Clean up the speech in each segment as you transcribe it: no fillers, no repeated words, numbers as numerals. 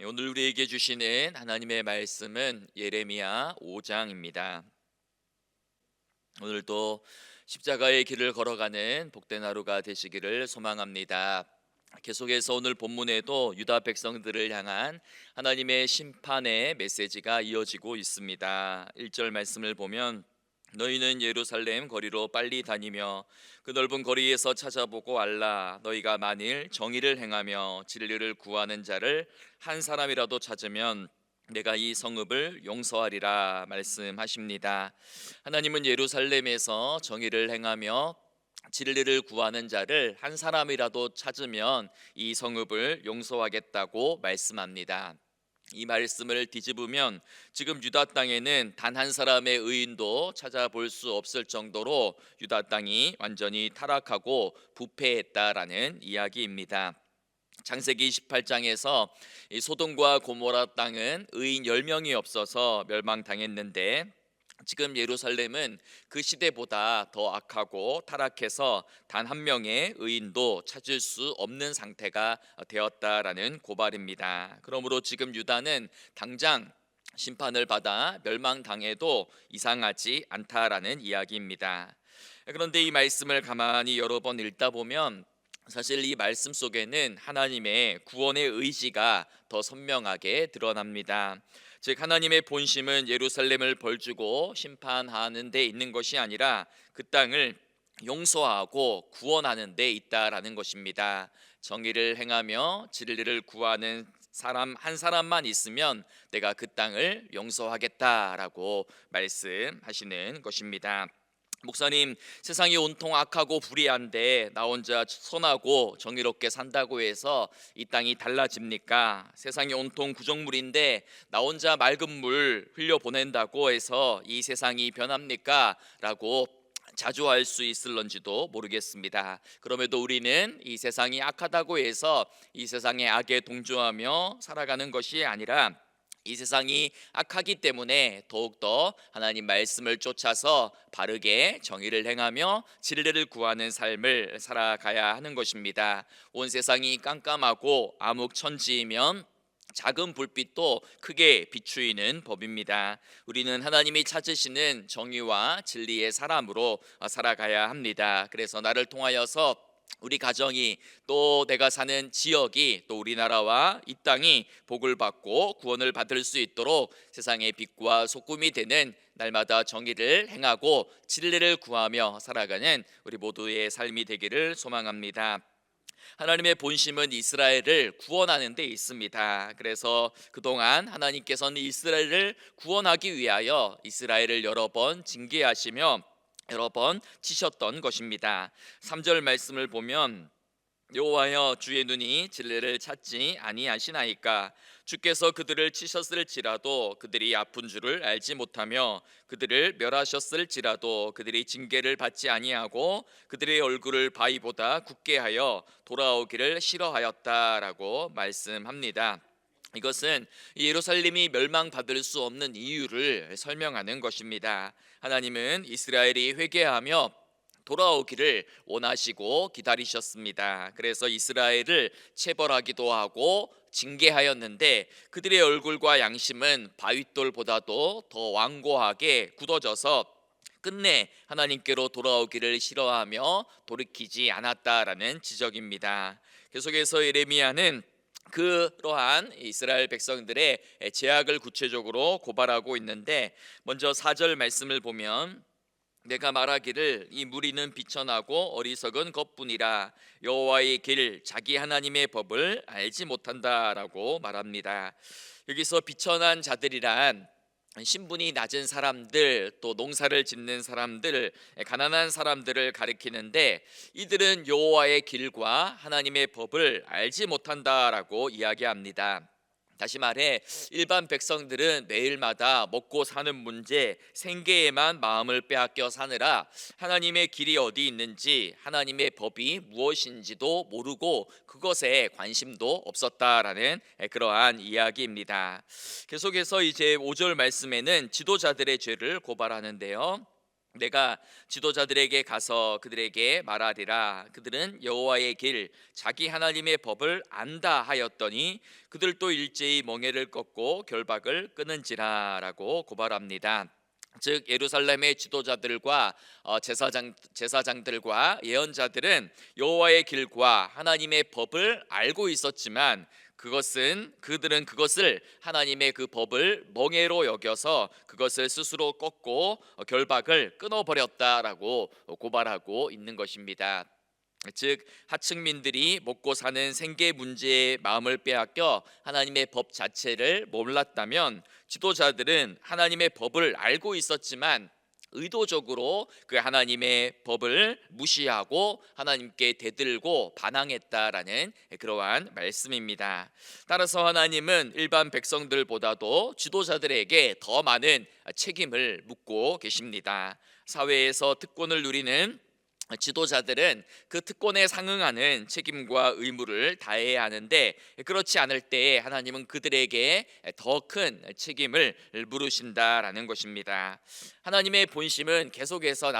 오늘 우리에게 주시는 하나님의 말씀은 예레미야 5장입니다. 오늘도 십자가의 길을 걸어가는 복된 하루가 되시기를 소망합니다. 계속해서 오늘 본문에도 유다 백성들을 향한 하나님의 심판의 메시지가 이어지고 있습니다. 1절 말씀을 보면 너희는 예루살렘 거리로 빨리 다니며 그 넓은 거리에서 찾아보고 알라. 너희가 만일 정의를 행하며 진리를 구하는 자를 한 사람이라도 찾으면 내가 이 성읍을 용서하리라 말씀하십니다. 하나님은 예루살렘에서 정의를 행하며 진리를 구하는 자를 한 사람이라도 찾으면 이 성읍을 용서하겠다고 말씀합니다. 이 말씀을 뒤집으면 지금 유다 땅에는 단 한 사람의 의인도 찾아볼 수 없을 정도로 유다 땅이 완전히 타락하고 부패했다라는 이야기입니다. 창세기 28장에서 이 소돔과 고모라 땅은 의인 10명이 없어서 멸망당했는데 지금 예루살렘은 그 시대보다 더 악하고 타락해서 단 한 명의 의인도 찾을 수 없는 상태가 되었다라는 고발입니다. 그러므로 지금 유다는 당장 심판을 받아 멸망당해도 이상하지 않다라는 이야기입니다. 그런데 이 말씀을 가만히 여러 번 읽다 보면 사실 이 말씀 속에는 하나님의 구원의 의지가 더 선명하게 드러납니다. 즉 하나님의 본심은 예루살렘을 벌주고 심판하는 데 있는 것이 아니라 그 땅을 용서하고 구원하는 데 있다라는 것입니다. 정의를 행하며 진리를 구하는 사람 한 사람만 있으면 내가 그 땅을 용서하겠다라고 말씀하시는 것입니다. 목사님, 세상이 온통 악하고 불의한데 나 혼자 선하고 정의롭게 산다고 해서 이 땅이 달라집니까? 세상이 온통 구정물인데 나 혼자 맑은 물 흘려보낸다고 해서 이 세상이 변합니까? 라고 자주 할 수 있을런지도 모르겠습니다. 그럼에도 우리는 이 세상이 악하다고 해서 이 세상의 악에 동조하며 살아가는 것이 아니라 이 세상이 악하기 때문에 더욱더 하나님 말씀을 쫓아서 바르게 정의를 행하며 진리를 구하는 삶을 살아가야 하는 것입니다. 온 세상이 깜깜하고 암흑천지이면 작은 불빛도 크게 비추이는 법입니다. 우리는 하나님이 찾으시는 정의와 진리의 사람으로 살아가야 합니다. 그래서 나를 통하여서 우리 가정이 또 내가 사는 지역이 또 우리나라와 이 땅이 복을 받고 구원을 받을 수 있도록 세상의 빛과 소금이 되는 날마다 정의를 행하고 진리를 구하며 살아가는 우리 모두의 삶이 되기를 소망합니다. 하나님의 본심은 이스라엘을 구원하는 데 있습니다. 그래서 그동안 하나님께서는 이스라엘을 구원하기 위하여 이스라엘을 여러 번 징계하시며 여러 번 치셨던 것입니다. 3절 말씀을 보면 여호와여 주의 눈이 진리를 찾지 아니하시나이까 주께서 그들을 치셨을지라도 그들이 아픈 줄을 알지 못하며 그들을 멸하셨을지라도 그들이 징계를 받지 아니하고 그들의 얼굴을 바위보다 굳게 하여 돌아오기를 싫어하였다라고 말씀합니다. 이것은 예루살렘이 멸망받을 수 없는 이유를 설명하는 것입니다. 하나님은 이스라엘이 회개하며 돌아오기를 원하시고 기다리셨습니다. 그래서 이스라엘을 체벌하기도 하고 징계하였는데 그들의 얼굴과 양심은 바윗돌보다도 더 완고하게 굳어져서 끝내 하나님께로 돌아오기를 싫어하며 돌이키지 않았다라는 지적입니다. 계속해서 예레미야는 그러한 이스라엘 백성들의 죄악을 구체적으로 고발하고 있는데 먼저 4절 말씀을 보면 내가 말하기를 이 무리는 비천하고 어리석은 것뿐이라 여호와의 길 자기 하나님의 법을 알지 못한다라고 말합니다. 여기서 비천한 자들이란 신분이 낮은 사람들, 또 농사를 짓는 사람들, 가난한 사람들을 가리키는데 이들은 여호와의 길과 하나님의 법을 알지 못한다라고 이야기합니다. 다시 말해 일반 백성들은 매일마다 먹고 사는 문제, 생계에만 마음을 빼앗겨 사느라 하나님의 길이 어디 있는지 하나님의 법이 무엇인지도 모르고 그것에 관심도 없었다라는 그러한 이야기입니다. 계속해서 이제 5절 말씀에는 지도자들의 죄를 고발하는데요. 내가 지도자들에게 가서 그들에게 말하리라. 그들은 여호와의 길 자기 하나님의 법을 안다 하였더니 그들도 일제히 멍에를 꺾고 결박을 끊은지라라고 고발합니다. 즉 예루살렘의 지도자들과 제사장들과 예언자들은 여호와의 길과 하나님의 법을 알고 있었지만 그들은 그것을 하나님의 그 법을 멍에로 여겨서 그것을 스스로 꺾고 결박을 끊어버렸다라고 고발하고 있는 것입니다. 즉 하층민들이 먹고 사는 생계 문제에 마음을 빼앗겨 하나님의 법 자체를 몰랐다면, 지도자들은 하나님의 법을 알고 있었지만 의도적으로 그 하나님의 법을 무시하고 하나님께 대들고 반항했다라는 그러한 말씀입니다. 따라서 하나님은 일반 백성들보다도 지도자들에게 더 많은 책임을 묻고 계십니다. 사회에서 특권을 누리는 지도자들은 그 특권에 상응하는 책임과 의무를 다해야 하는데, 그렇지 않을 때에 하나님은 그들에게 더 큰 책임을 물으신다라는 것입니다. 하나님의 본심은 계속해서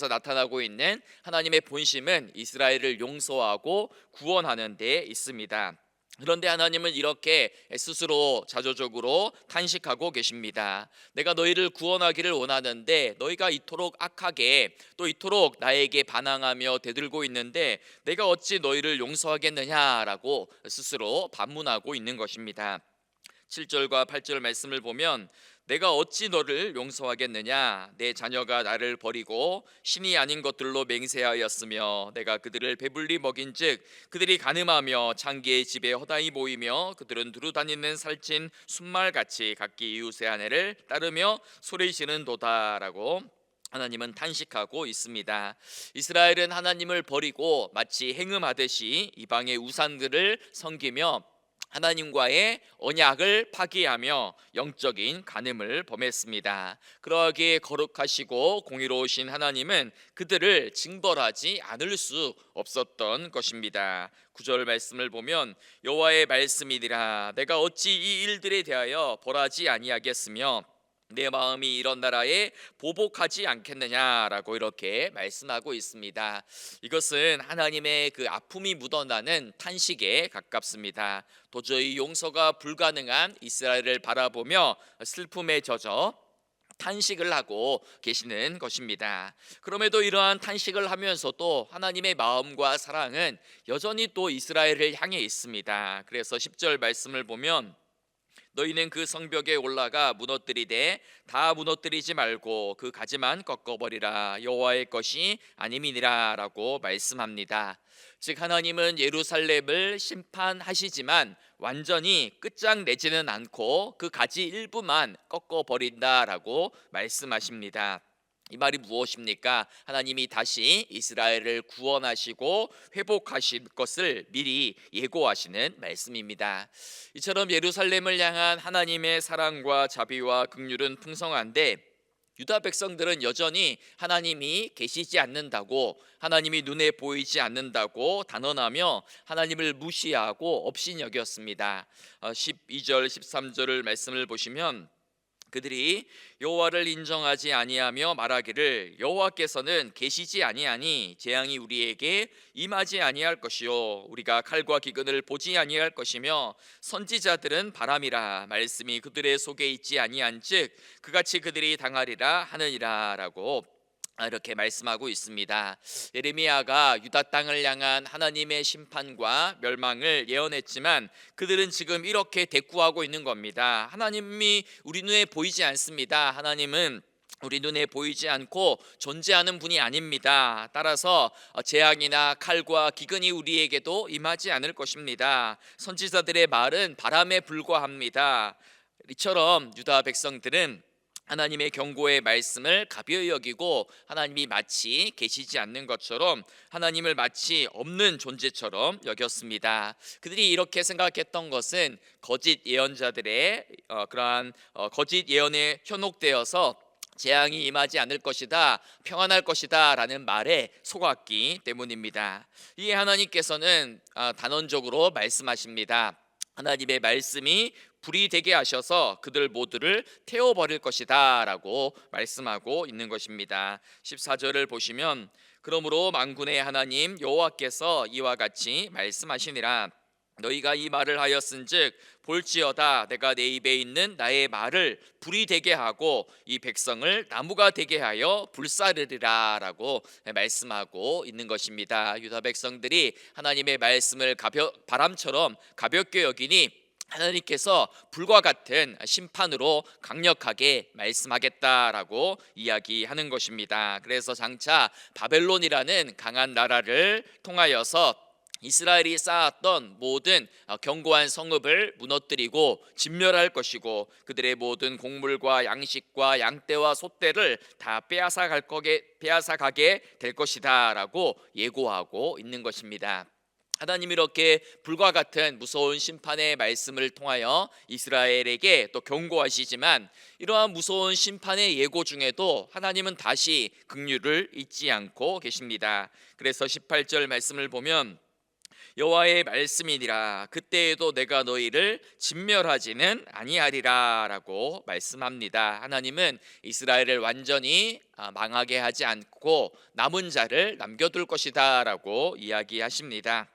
나타나고 있는 하나님의 본심은 이스라엘을 용서하고 구원하는 데 있습니다. 그런데 하나님은 이렇게 스스로 자조적으로 탄식하고 계십니다. 내가 너희를 구원하기를 원하는데 너희가 이토록 악하게 또 이토록 나에게 반항하며 대들고 있는데 내가 어찌 너희를 용서하겠느냐라고 스스로 반문하고 있는 것입니다. 7절과 8절 말씀을 보면 내가 어찌 너를 용서하겠느냐, 내 자녀가 나를 버리고 신이 아닌 것들로 맹세하였으며 내가 그들을 배불리 먹인즉 그들이 간음하며 창기의 집에 허다히 모이며 그들은 두루다니는 살찐 순말같이 각기 이웃의 아내를 따르며 소리 지르는도다라고 하나님은 탄식하고 있습니다. 이스라엘은 하나님을 버리고 마치 행음하듯이 이방의 우상들을 섬기며 하나님과의 언약을 파기하며 영적인 간음을 범했습니다. 그러하기에 거룩하시고 공의로우신 하나님은 그들을 징벌하지 않을 수 없었던 것입니다. 9절 말씀을 보면 여호와의 말씀이니라, 내가 어찌 이 일들에 대하여 벌하지 아니하겠으며 내 마음이 이런 나라에 보복하지 않겠느냐라고 이렇게 말씀하고 있습니다. 이것은 하나님의 그 아픔이 묻어나는 탄식에 가깝습니다. 도저히 용서가 불가능한 이스라엘을 바라보며 슬픔에 젖어 탄식을 하고 계시는 것입니다. 그럼에도 이러한 탄식을 하면서도 하나님의 마음과 사랑은 여전히 또 이스라엘을 향해 있습니다. 그래서 10절 말씀을 보면 너희는 그 성벽에 올라가 무너뜨리되 다 무너뜨리지 말고 그 가지만 꺾어버리라, 여호와의 것이 아님이니라 라고 말씀합니다. 즉 하나님은 예루살렘을 심판하시지만 완전히 끝장내지는 않고 그 가지 일부만 꺾어버린다라고 말씀하십니다. 이 말이 무엇입니까? 하나님이 다시 이스라엘을 구원하시고 회복하실 것을 미리 예고하시는 말씀입니다. 이처럼 예루살렘을 향한 하나님의 사랑과 자비와 긍휼은 풍성한데 유다 백성들은 여전히 하나님이 계시지 않는다고, 하나님이 눈에 보이지 않는다고 단언하며 하나님을 무시하고 업신여겼습니다. 12절 13절을 말씀을 보시면 그들이 여호와를 인정하지 아니하며 말하기를 여호와께서는 계시지 아니하니 재앙이 우리에게 임하지 아니할 것이요 우리가 칼과 기근을 보지 아니할 것이며 선지자들은 바람이라 말씀이 그들의 속에 있지 아니한즉 그같이 그들이 당하리라 하느니라라고 이렇게 말씀하고 있습니다. 예레미야가 유다 땅을 향한 하나님의 심판과 멸망을 예언했지만 그들은 지금 이렇게 대꾸하고 있는 겁니다. 하나님이 우리 눈에 보이지 않습니다. 하나님은 우리 눈에 보이지 않고 존재하는 분이 아닙니다. 따라서 재앙이나 칼과 기근이 우리에게도 임하지 않을 것입니다. 선지자들의 말은 바람에 불과합니다. 이처럼 유다 백성들은 하나님의 경고의 말씀을 가벼이 여기고 하나님이 마치 계시지 않는 것처럼, 하나님을 마치 없는 존재처럼 여겼습니다. 그들이 이렇게 생각했던 것은 거짓 예언자들의 그러한 거짓 예언에 현혹되어서 재앙이 임하지 않을 것이다, 평안할 것이다 라는 말에 속았기 때문입니다. 이에 하나님께서는 단언적으로 말씀하십니다. 하나님의 말씀이 불이 되게 하셔서 그들 모두를 태워버릴 것이다 라고 말씀하고 있는 것입니다. 14절을 보시면 그러므로 만군의 하나님 여호와께서 이와 같이 말씀하시니라. 너희가 이 말을 하였은즉 볼지어다 내가 내 입에 있는 나의 말을 불이 되게 하고 이 백성을 나무가 되게 하여 불사르리라 라고 말씀하고 있는 것입니다. 유다 백성들이 하나님의 말씀을 바람처럼 가볍게 여기니 하나님께서 불과 같은 심판으로 강력하게 말씀하겠다라고 이야기하는 것입니다. 그래서 장차 바벨론이라는 강한 나라를 통하여서 이스라엘이 쌓았던 모든 견고한 성읍을 무너뜨리고 진멸할 것이고 그들의 모든 곡물과 양식과 양떼와 소떼를 다 빼앗아가게 될 것이다 라고 예고하고 있는 것입니다. 하나님이 이렇게 불과 같은 무서운 심판의 말씀을 통하여 이스라엘에게 또 경고하시지만 이러한 무서운 심판의 예고 중에도 하나님은 다시 긍휼을 잊지 않고 계십니다. 그래서 18절 말씀을 보면 여호와의 말씀이니라 그때에도 내가 너희를 진멸하지는 아니하리라 라고 말씀합니다. 하나님은 이스라엘을 완전히 망하게 하지 않고 남은 자를 남겨둘 것이다 라고 이야기하십니다.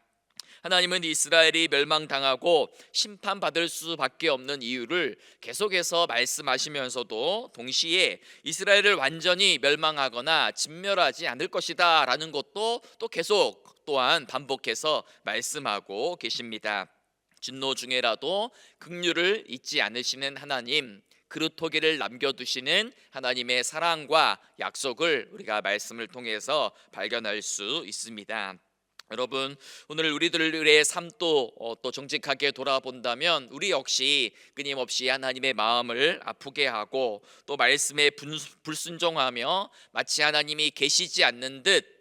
하나님은 이스라엘이 멸망당하고 심판받을 수밖에 없는 이유를 계속해서 말씀하시면서도 동시에 이스라엘을 완전히 멸망하거나 진멸하지 않을 것이다 라는 것도 또 계속 또한 반복해서 말씀하고 계십니다. 진노 중에라도 긍휼을 잊지 않으시는 하나님, 그루터기를 남겨두시는 하나님의 사랑과 약속을 우리가 말씀을 통해서 발견할 수 있습니다. 여러분, 오늘 우리들의 삶도 또 정직하게 돌아본다면 우리 역시 끊임없이 하나님의 마음을 아프게 하고 또 말씀에 불순종하며 마치 하나님이 계시지 않는 듯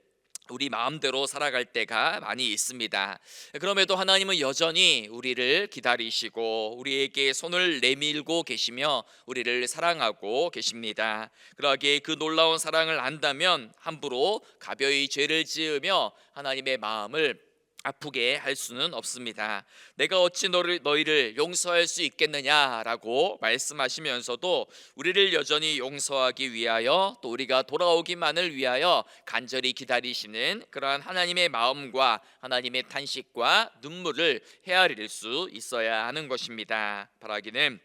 우리 마음대로 살아갈 때가 많이 있습니다. 그럼에도 하나님은 여전히 우리를 기다리시고 우리에게 손을 내밀고 계시며 우리를 사랑하고 계십니다. 그러기에 그 놀라운 사랑을 안다면 함부로 가벼이 죄를 지으며 하나님의 마음을 아프게 할 수는 없습니다. 내가 어찌 너희를 용서할 수 있겠느냐라고 말씀하시면서도 우리를 여전히 용서하기 위하여 또 우리가 돌아오기만을 위하여 간절히 기다리시는 그러한 하나님의 마음과 하나님의 탄식과 눈물을 헤아릴 수 있어야 하는 것입니다. 바라기는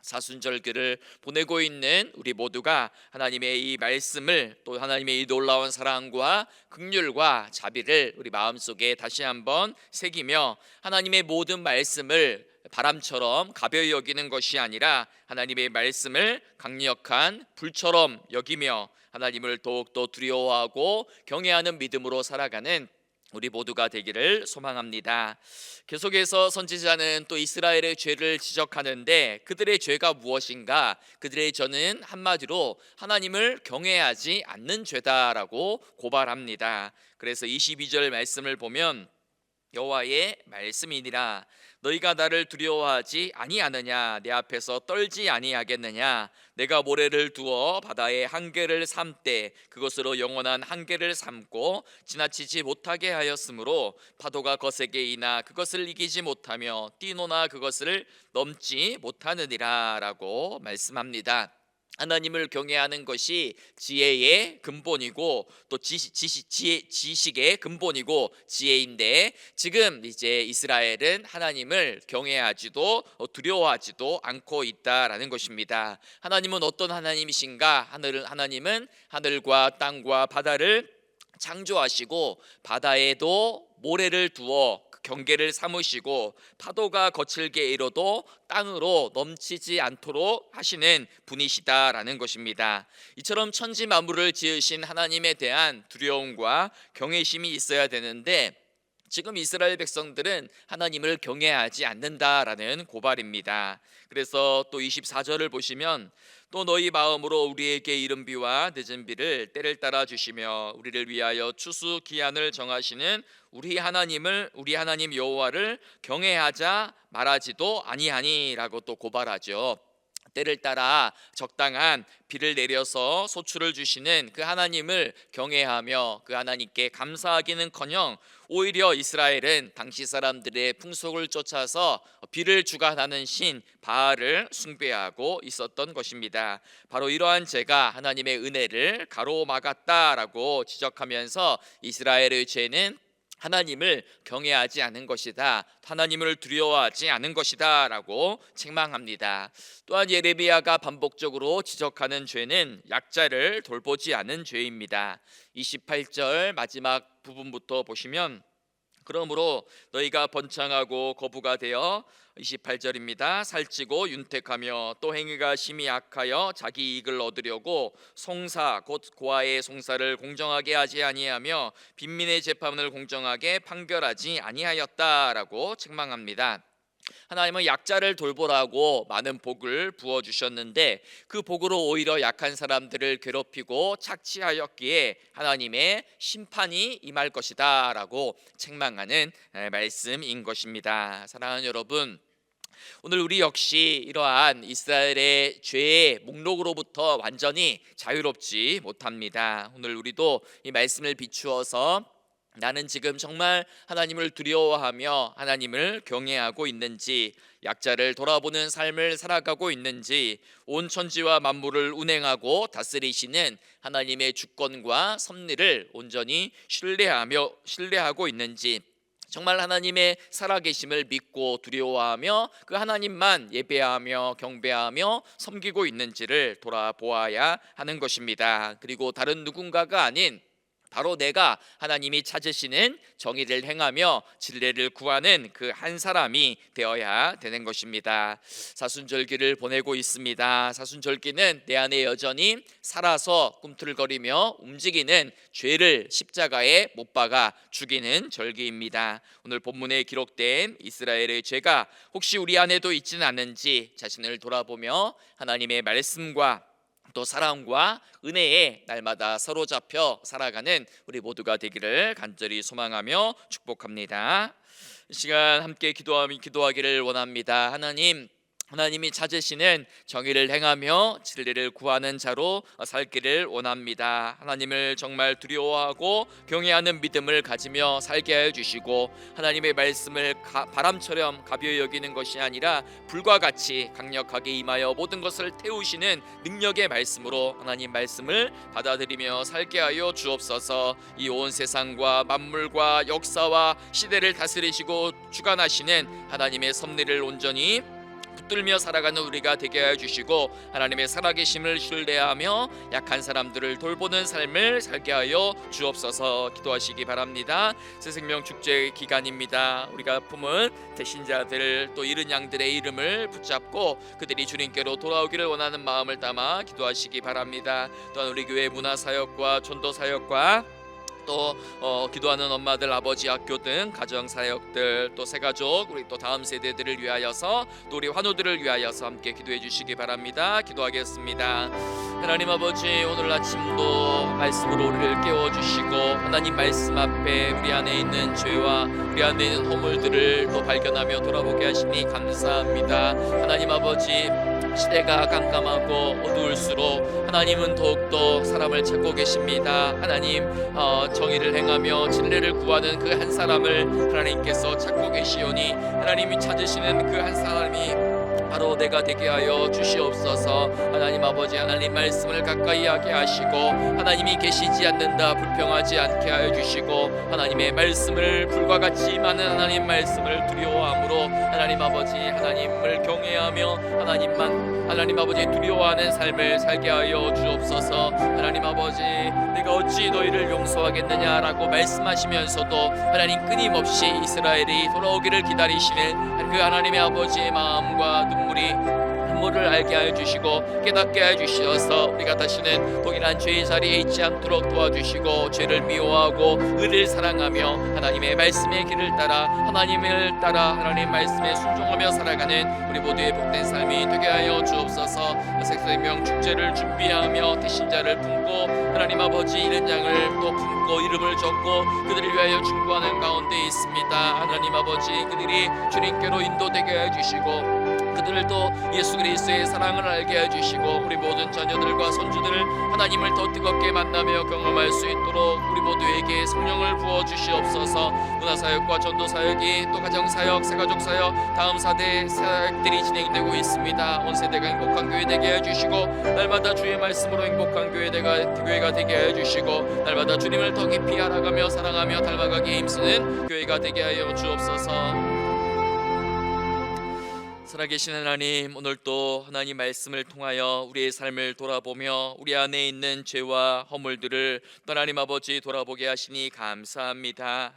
사순절기를 보내고 있는 우리 모두가 하나님의 이 말씀을 또 하나님의 이 놀라운 사랑과 긍휼과 자비를 우리 마음속에 다시 한번 새기며 하나님의 모든 말씀을 바람처럼 가벼이 여기는 것이 아니라 하나님의 말씀을 강력한 불처럼 여기며 하나님을 더욱더 두려워하고 경외하는 믿음으로 살아가는 우리 모두가 되기를 소망합니다. 계속해서 선지자는 또 이스라엘의 죄를 지적하는데 그들의 죄가 무엇인가? 그들의 죄는 한마디로 하나님을 경외하지 않는 죄다라고 고발합니다. 그래서 22절 말씀을 보면 여호와의 말씀이니라 너희가 나를 두려워하지 아니하느냐 내 앞에서 떨지 아니하겠느냐 내가 모래를 두어 바다의 한계를 삼되 그것으로 영원한 한계를 삼고 지나치지 못하게 하였으므로 파도가 거세게 이나 그것을 이기지 못하며 뛰노나 그것을 넘지 못하느니라 라고 말씀합니다. 하나님을 경외하는 것이 지혜의 근본이고 또 지식의 근본이고 지혜인데 지금 이제 이스라엘은 하나님을 경외하지도 두려워하지도 않고 있다라는 것입니다. 하나님은 어떤 하나님이신가? 하나님은 하늘과 땅과 바다를 창조하시고 바다에도 모래를 두어 경계를 삼으시고 파도가 거칠게 일어도 땅으로 넘치지 않도록 하시는 분이시다라는 것입니다. 이처럼 천지 만물을 지으신 하나님에 대한 두려움과 경외심이 있어야 되는데 지금 이스라엘 백성들은 하나님을 경외하지 않는다라는 고발입니다. 그래서 또 24절을 보시면 또 너희 마음으로 우리에게 이른 비와 늦은 비를 때를 따라 주시며 우리를 위하여 추수 기한을 정하시는 우리 하나님 여호와를 경외하자 말하지도 아니하니라고 또 고발하죠. 때를 따라 적당한 비를 내려서 소출을 주시는 그 하나님을 경외하며 그 하나님께 감사하기는커녕 오히려 이스라엘은 당시 사람들의 풍속을 쫓아서 비를 주관하는 신 바알을 숭배하고 있었던 것입니다. 바로 이러한 죄가 하나님의 은혜를 가로막았다라고 지적하면서 이스라엘의 죄는 하나님을 경외하지 않은 것이다, 하나님을 두려워하지 않은 것이다 라고 책망합니다. 또한 예레미야가 반복적으로 지적하는 죄는 약자를 돌보지 않은 죄입니다. 28절 마지막 부분부터 보시면, 그러므로 너희가 번창하고 거부가 되어 28절입니다. 살찌고 윤택하며 또 행위가 심히 악하여 자기 이익을 얻으려고 송사 곧 고아의 송사를 공정하게 하지 아니하며 빈민의 재판을 공정하게 판결하지 아니하였다라고 책망합니다. 하나님은 약자를 돌보라고 많은 복을 부어주셨는데 그 복으로 오히려 약한 사람들을 괴롭히고 착취하였기에 하나님의 심판이 임할 것이다 라고 책망하는 말씀인 것입니다. 사랑하는 여러분, 오늘 우리 역시 이러한 이스라엘의 죄의 목록으로부터 완전히 자유롭지 못합니다. 오늘 우리도 이 말씀을 비추어서 나는 지금 정말 하나님을 두려워하며 하나님을 경외하고 있는지, 약자를 돌아보는 삶을 살아가고 있는지, 온 천지와 만물을 운행하고 다스리시는 하나님의 주권과 섭리를 온전히 신뢰하고 있는지, 정말 하나님의 살아계심을 믿고 두려워하며 그 하나님만 예배하며 경배하며 섬기고 있는지를 돌아보아야 하는 것입니다. 그리고 다른 누군가가 아닌 바로 내가 하나님이 찾으시는 정의를 행하며 진리를 구하는 그 한 사람이 되어야 되는 것입니다. 사순절기를 보내고 있습니다. 사순절기는 내 안에 여전히 살아서 꿈틀거리며 움직이는 죄를 십자가에 못 박아 죽이는 절기입니다. 오늘 본문에 기록된 이스라엘의 죄가 혹시 우리 안에도 있지는 않은지 자신을 돌아보며 하나님의 말씀과 또 사랑과 은혜에 날마다 사로잡혀 살아가는 우리 모두가 되기를 간절히 소망하며 축복합니다. 이 시간 함께 기도하기를 원합니다. 하나님이 찾으시는 정의를 행하며 진리를 구하는 자로 살기를 원합니다. 하나님을 정말 두려워하고 경외하는 믿음을 가지며 살게 하여 주시고, 하나님의 말씀을 바람처럼 가벼이 여기는 것이 아니라 불과 같이 강력하게 임하여 모든 것을 태우시는 능력의 말씀으로 하나님 말씀을 받아들이며 살게 하여 주옵소서. 이 온 세상과 만물과 역사와 시대를 다스리시고 주관하시는 하나님의 섭리를 온전히 붙들며 살아가는 우리가 되게 하여 주시고, 하나님의 살아계심을 신뢰하며 약한 사람들을 돌보는 삶을 살게 하여 주옵소서. 기도하시기 바랍니다. 새생명 축제 기간입니다. 우리가 품은 대신자들 또 잃은 양들의 이름을 붙잡고 그들이 주님께로 돌아오기를 원하는 마음을 담아 기도하시기 바랍니다. 또한 우리 교회 문화사역과 전도사역과 또 기도하는 엄마들, 아버지, 학교 등 가정사역들, 또 새가족, 우리 또 다음 세대들을 위하여서, 또 우리 환우들을 위하여서 함께 기도해 주시기 바랍니다. 기도하겠습니다. 하나님 아버지, 오늘 아침도 말씀으로 우리를 깨워주시고 하나님 말씀 앞에 우리 안에 있는 죄와 우리 안에 있는 허물들을 또 발견하며 돌아보게 하시니 감사합니다. 하나님 아버지, 시대가 깜깜하고 어두울수록 하나님은 더욱더 사람을 찾고 계십니다. 하나님 정의를 행하며 진리를 구하는 그 한 사람을 하나님께서 찾고 계시오니, 하나님이 찾으시는 그 한 사람이 바로 내가 되게 하여 주시옵소서. 하나님 아버지, 하나님 말씀을 가까이 하게 하시고 하나님이 계시지 않는다 불평하지 않게 하여 주시고, 하나님의 말씀을 불과 같이 많은 하나님 말씀을 두려워함으로 하나님 아버지 하나님을 경외하며 하나님 아버지 두려워하는 삶을 살게 하여 주옵소서. 하나님 아버지, 내가 어찌 너희를 용서하겠느냐라고 말씀하시면서도 하나님 끊임없이 이스라엘이 돌아오기를 기다리시는 그 하나님의 아버지의 마음과 눈물을 알게 하여 주시고 깨닫게 하여 주셔서 우리가 다시는 동일한 죄의 자리에 있지 않도록 도와주시고, 죄를 미워하고 의를 사랑하며 하나님의 말씀의 길을 따라 하나님 말씀에 순종하며 살아가는 우리 모두의 복된 삶이 되게 하여 주옵소서. 새생명 축제를 준비하며 대신자를 품고 하나님 아버지 잃은 양을 또 품고 이름을 적고 그들을 위하여 중보하는 가운데 있습니다. 하나님 아버지, 그들이 주님께로 인도되게 해 주시고 그들도 예수 그리스도의 사랑을 알게 해주시고 우리 모든 자녀들과 손주들을 하나님을 더 뜨겁게 만나며 경험할 수 있도록 우리 모두에게 성령을 부어주시옵소서. 문화사역과 전도사역이 또 가정사역, 새가족사역, 다음 사대 사역들이 진행되고 있습니다. 온 세대가 행복한 교회 되게 해주시고 날마다 주의 말씀으로 행복한 교회가 되게 해주시고 날마다 주님을 더 깊이 알아가며 사랑하며 닮아가기에 힘쓰는 교회가 되게 하여 주옵소서. 살아계신 하나님, 오늘 또 하나님 말씀을 통하여 우리의 삶을 돌아보며 우리 안에 있는 죄와 허물들을 또 하나님 아버지 돌아보게 하시니 감사합니다.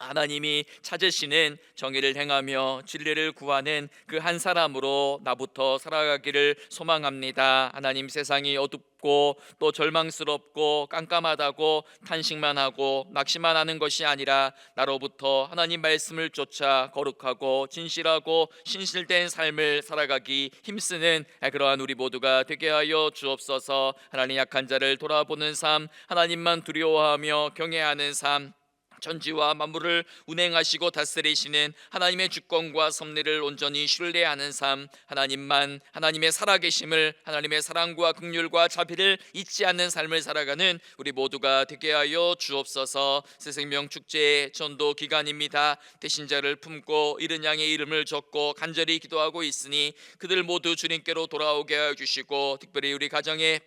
하나님이 찾으시는 정의를 행하며 진리를 구하는 그 한 사람으로 나부터 살아가기를 소망합니다. 하나님, 세상이 어둡고 또 절망스럽고 깜깜하다고 탄식만 하고 낙심만 하는 것이 아니라 나로부터 하나님 말씀을 쫓아 거룩하고 진실하고 신실된 삶을 살아가기 힘쓰는 그러한 우리 모두가 되게 하여 주옵소서. 하나님, 약한 자를 돌아보는 삶, 하나님만 두려워하며 경외하는 삶, 천지와 만물을 운행하시고 다스리시는 하나님의 주권과 섭리를 온전히 신뢰하는 삶, 하나님의 살아계심을, 하나님의 사랑과 긍휼과 자비를 잊지 않는 삶을 살아가는 우리 모두가 되게 하여 주옵소서. 새생명 축제의 전도 기간입니다. 대신자를 품고 이른 양의 이름을 적고 간절히 기도하고 있으니 그들 모두 주님께로 돌아오게 하여 주시고, 특별히 우리 가정에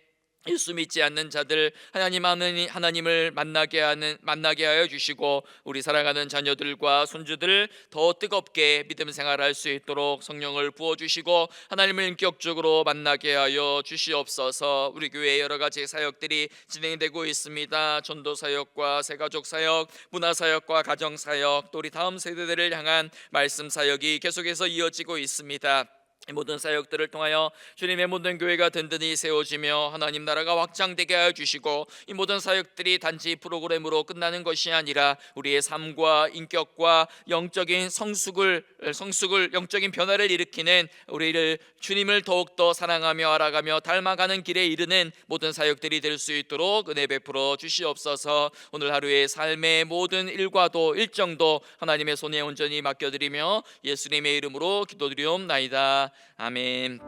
예수 믿지 않는 자들 하나님을 만나게 하여 주시고 우리 사랑하는 자녀들과 손주들 더 뜨겁게 믿음 생활할 수 있도록 성령을 부어 주시고 하나님을 인격적으로 만나게 하여 주시옵소서. 우리 교회에 여러 가지 사역들이 진행되고 있습니다. 전도 사역과 새가족 사역, 문화 사역과 가정 사역, 또 우리 다음 세대들을 향한 말씀 사역이 계속해서 이어지고 있습니다. 이 모든 사역들을 통하여 주님의 모든 교회가 든든히 세워지며 하나님 나라가 확장되게 하여 주시고, 이 모든 사역들이 단지 프로그램으로 끝나는 것이 아니라 우리의 삶과 인격과 영적인 영적인 변화를 일으키는, 우리를 주님을 더욱더 사랑하며 알아가며 닮아가는 길에 이르는 모든 사역들이 될 수 있도록 은혜 베풀어 주시옵소서. 오늘 하루의 삶의 모든 일정도 하나님의 손에 온전히 맡겨드리며 예수님의 이름으로 기도드리옵나이다. 아멘.